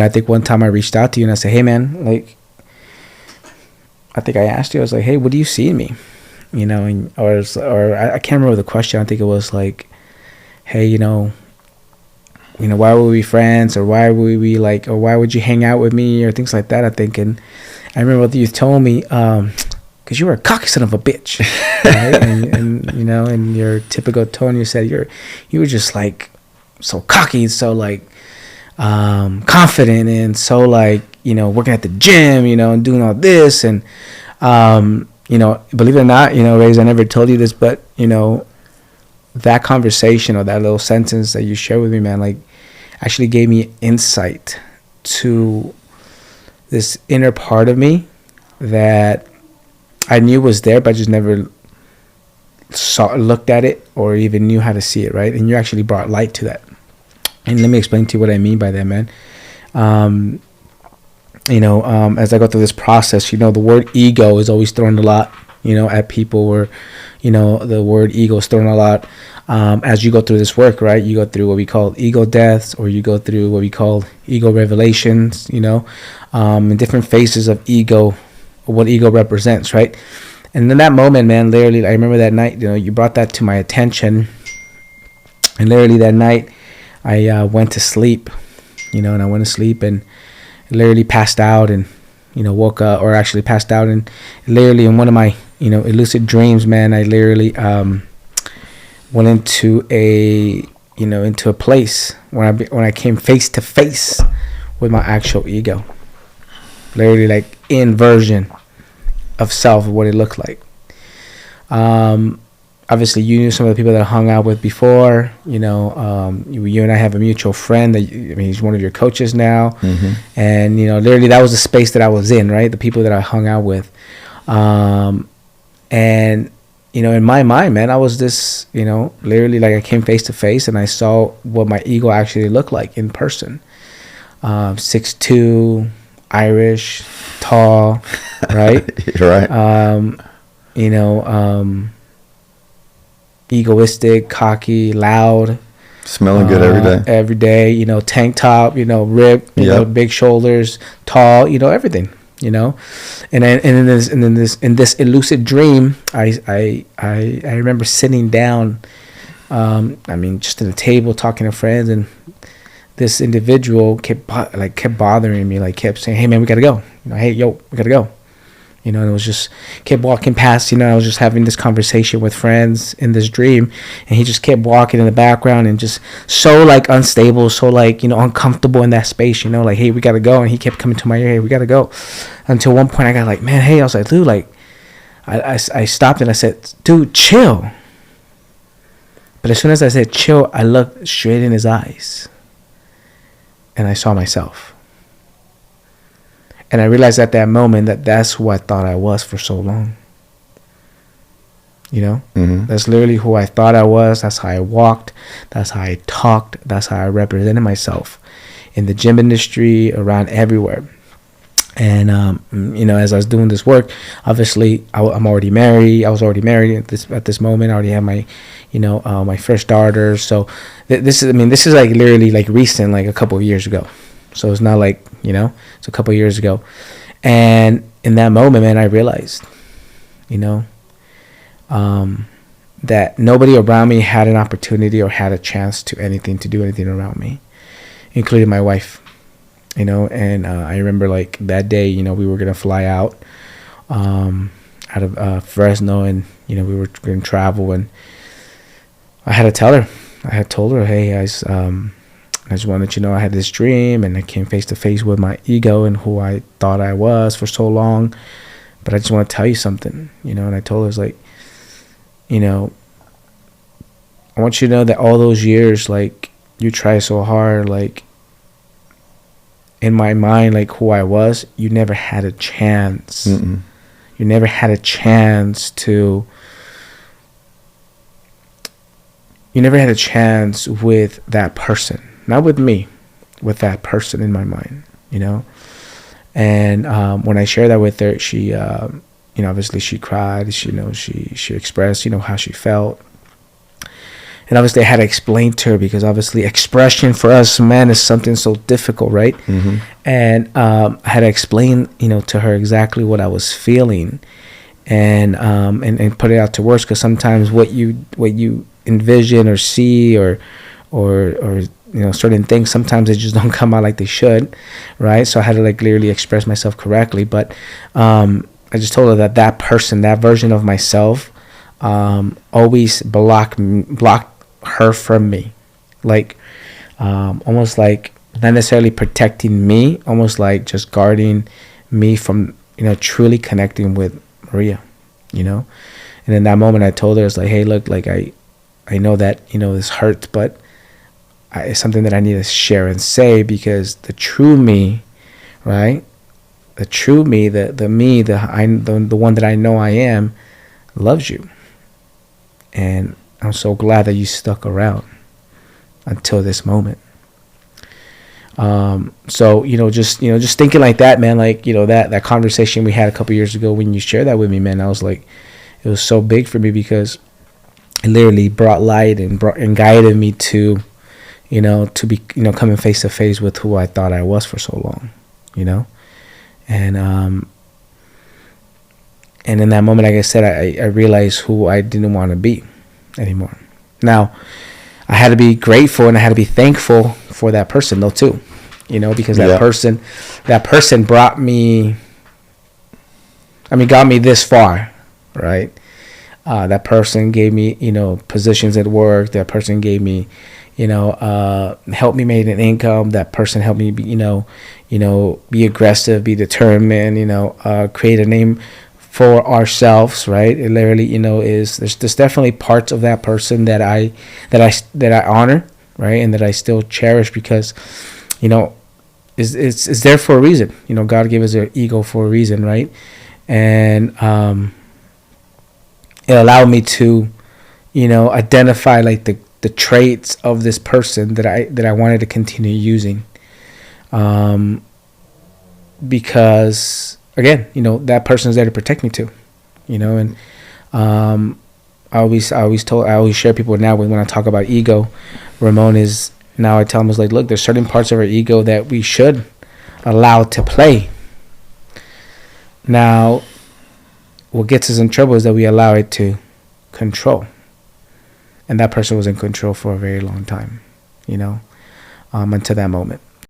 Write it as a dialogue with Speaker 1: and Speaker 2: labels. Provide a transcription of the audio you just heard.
Speaker 1: I think one time I reached out to you and I said, hey man, like, I think I asked you, I was like, hey, what do you see in me? And, or I can't remember the question. I think it was like, hey, why were we friends, or why were we like, or why would you hang out with me, or things like that, I think. And I remember what you told me, because you were a cocky son of a bitch, right? and in your typical tone, you said you were just like so cocky, so like confident, and so like, working at the gym, and doing all this. And believe it or not, Reyes, I never told you this, but that conversation, or that little sentence that you shared with me, man, like, actually gave me insight to this inner part of me that I knew was there, but I just never looked at it, or even knew how to see it, right? And you actually brought light to that. And let me explain to you what I mean by that, man. As I go through this process, the word ego is always thrown a lot, at people, or, the word ego is thrown a lot. As you go through this work, right? You go through what we call ego deaths, or you go through what we call ego revelations, in different phases of ego, what ego represents, right? And in that moment, man, literally, I remember that night, you brought that to my attention. And literally that night, I went to sleep, and I went to sleep and literally passed out, and, woke up, or actually passed out. And literally in one of my, lucid dreams, man, I literally went into a place when I came face to face with my actual ego. Literally like inversion of self, what it looked like. Obviously, you knew some of the people that I hung out with before. You and I have a mutual friend that he's one of your coaches now. Mm-hmm. And literally that was the space that I was in, right? The people that I hung out with, and in my mind, man, I was this, literally like I came face to face and I saw what my ego actually looked like in person. 6'2", Irish, tall, right?
Speaker 2: Right.
Speaker 1: Egoistic, cocky, loud,
Speaker 2: smelling good
Speaker 1: every day, tank top, ripped, big shoulders, tall, everything, and in this elusive dream, I remember sitting down, just at a table talking to friends, and this individual kept bothering me, like kept saying, hey man, we gotta go, hey yo, we gotta go. And it was just kept walking past, I was just having this conversation with friends in this dream, and he just kept walking in the background and just so like unstable, so like, uncomfortable in that space, like, hey, we got to go. And he kept coming to my ear, hey, we got to go. Until one point I got like, man, hey, I was like, dude, like, I stopped and I said, dude, chill. But as soon as I said chill, I looked straight in his eyes and I saw myself. And I realized at that moment that that's who I thought I was for so long. Mm-hmm. That's literally who I thought I was. That's how I walked. That's how I talked. That's how I represented myself in the gym industry, around everywhere. And, as I was doing this work, obviously I'm already married. I was already married at this moment. I already had my, my first daughter. So this is like literally like recent, like a couple of years ago. So it's not like, it's a couple of years ago. And in that moment, man, I realized, that nobody around me had an opportunity or had a chance to do anything around me, including my wife, and I remember like that day, we were going to fly out of Fresno, and, we were going to travel, and I had told her, hey, guys, I just want to let you know I had this dream, and I came face to face with my ego and who I thought I was for so long. But I just want to tell you something, and I told her, I was like, I want you to know that all those years, like, you try so hard, like, in my mind, like, who I was, you never had a chance. Mm-mm. You never had a chance with that person. Not with me, with that person in my mind, And when I shared that with her, she, obviously she cried. She expressed, how she felt. And obviously I had to explain to her, because obviously expression for us men is something so difficult, right?
Speaker 2: Mm-hmm.
Speaker 1: And I had to explain, to her exactly what I was feeling, and put it out to words, because sometimes what you envision or see or certain things, sometimes they just don't come out like they should, right? So I had to like clearly express myself correctly. But I just told her that person, that version of myself, always blocked her from me, like almost like not necessarily protecting me, almost like just guarding me from truly connecting with Maria. And in that moment I told her, it's like, hey, look, like I know that this hurts, but it's something that I need to share and say, because the true me, right, the true me, the me, the one that I know I am, loves you. And I'm so glad that you stuck around until this moment. So just thinking like that, man, like that conversation we had a couple years ago when you shared that with me, man, I was like, it was so big for me, because it literally brought light and guided me to to be coming face to face with who I thought I was for so long, and in that moment, like I said, I realized who I didn't want to be anymore. Now, I had to be grateful and I had to be thankful for that person though too, because that person brought me, got me this far, right? That person gave me, positions at work. That person gave me, helped me make an income. That person helped me, be aggressive, be determined, create a name for ourselves, right? It literally, there's definitely parts of that person that I honor, right, and that I still cherish, because, it's there for a reason. God gave us an ego for a reason, right? And it allowed me to, identify like the traits of this person that I wanted to continue using, because again, that person is there to protect me too, and I always share people now when I talk about ego. Ramon is now, I tell him, is like, look, there's certain parts of our ego that we should allow to play. Now, what gets us in trouble is that we allow it to control, and that person was in control for a very long time, until that moment.